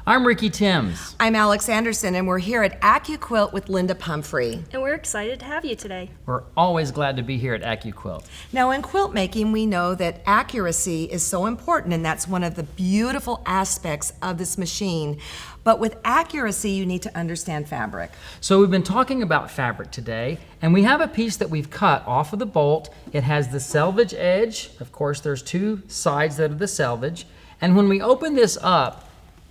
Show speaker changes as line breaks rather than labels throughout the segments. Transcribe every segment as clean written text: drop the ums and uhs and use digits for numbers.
I'm Ricky Timms.
I'm Alex Anderson, and we're here at AccuQuilt with Linda Pumphrey.
And we're excited to have you today.
We're always glad to be here at AccuQuilt.
Now, in quilt making, we know that accuracy is so important, and that's one of the beautiful aspects of this machine. But with accuracy, you need to understand fabric.
So we've been talking about fabric today, and we have a piece that we've cut off of the bolt. It has the selvage edge. Of course, there's two sides that are the selvage. And when we open this up,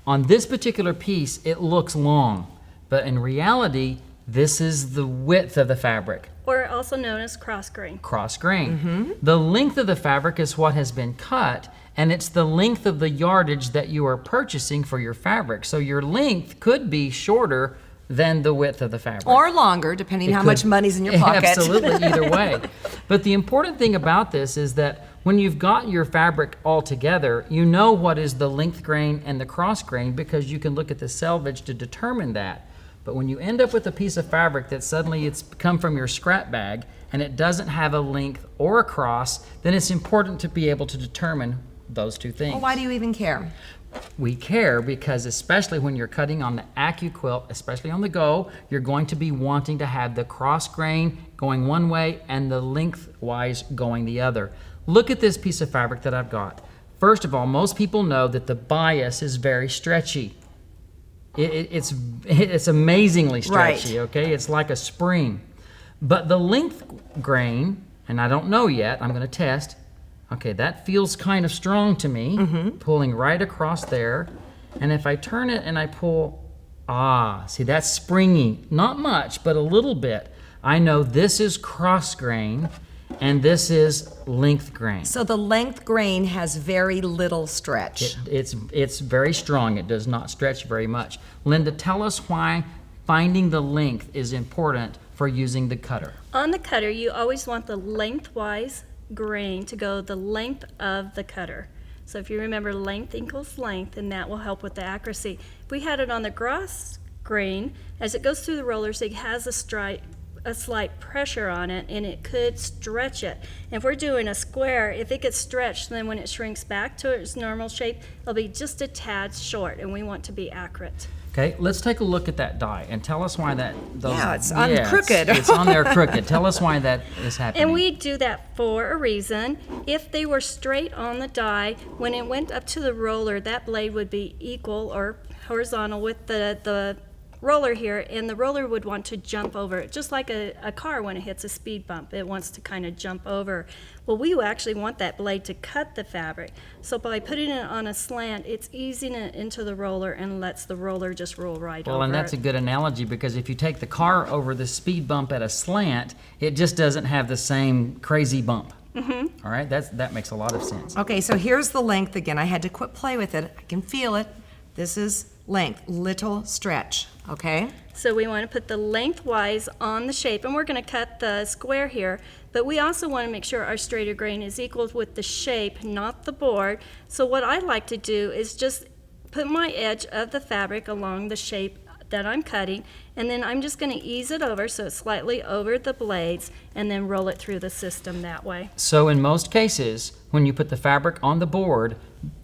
on this particular piece, it looks long, but in reality, this is the width of the fabric.
Or also known as cross grain.
Cross grain. The length of the fabric is what has been cut, and it's the length of the yardage that you are purchasing for your fabric. So your length could be shorter than the width of the fabric.
Or longer, depending how much money's in your pocket.
Absolutely, either way. But the important thing about this is that when you've got your fabric all together, you know what is the length grain and the cross grain because you can look at the selvage to determine that. But when you end up with a piece of fabric that suddenly it's come from your scrap bag and it doesn't have a length or a cross, then it's important to be able to determine those two things.
Well, why do you even care?
We care because especially when you're cutting on the AccuQuilt, especially on the go, you're going to be wanting to have the cross grain going one way and the lengthwise going the other. Look at this piece of fabric that I've got. First of all, most people know that the bias is very stretchy. It's amazingly stretchy, okay? It's like a spring. But the length grain, and I don't know yet, I'm gonna test. Okay, that feels kind of strong to me, pulling right across there. And if I turn it and I pull, see, that's springy. Not much, but a little bit. I know this is cross grain and this is length grain.
So the length grain has very little stretch.
It's very strong. It does not stretch very much. Linda, tell us why finding the length is important for using the cutter.
On the cutter, you always want the lengthwise grain to go the length of the cutter. So if you remember, length equals length, and that will help with the accuracy. If we had it on the cross grain, as it goes through the rollers, it has a slight pressure on it, and it could stretch it. And if we're doing a square, if it gets stretched, then when it shrinks back to its normal shape, it'll be just a tad short, and we want to be accurate.
Okay, let's take a look at that die and tell us why
it's on crooked.
It's on there crooked. Tell us why that is happening.
And we do that for a reason. If they were straight on the die, when it went up to the roller, that blade would be equal or horizontal with the roller here, and the roller would want to jump over it, just like a car when it hits a speed bump. It wants to kind of jump over. Well, we actually want that blade to cut the fabric. So by putting it on a slant, it's easing it into the roller and lets the roller just roll right over.
Well, and that's a good analogy because if you take the car over the speed bump at a slant, it just doesn't have the same crazy bump. All right, that makes a lot of sense.
Okay, so here's the length again. I had to quit play with it. I can feel it. This is length, little stretch, okay?
So we want to put the lengthwise on the shape, and we're going to cut the square here, but we also want to make sure our straighter grain is equal with the shape, not the board. So what I like to do is just put my edge of the fabric along the shape that I'm cutting, and then I'm just going to ease it over so it's slightly over the blades, and then roll it through the system that way.
So in most cases, when you put the fabric on the board,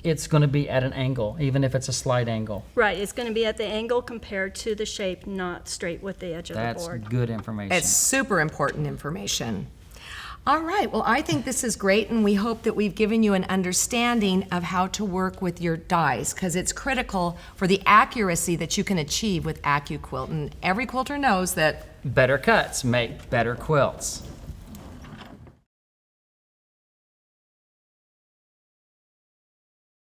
it's going to be at an angle, even if it's a slight angle.
Right, it's going to be at the angle compared to the shape, not straight with the edge of the board.
That's good information.
It's super important information. All right, well, I think this is great, and we hope that we've given you an understanding of how to work with your dies, because it's critical for the accuracy that you can achieve with AccuQuilt. And every quilter knows that
better cuts make better quilts.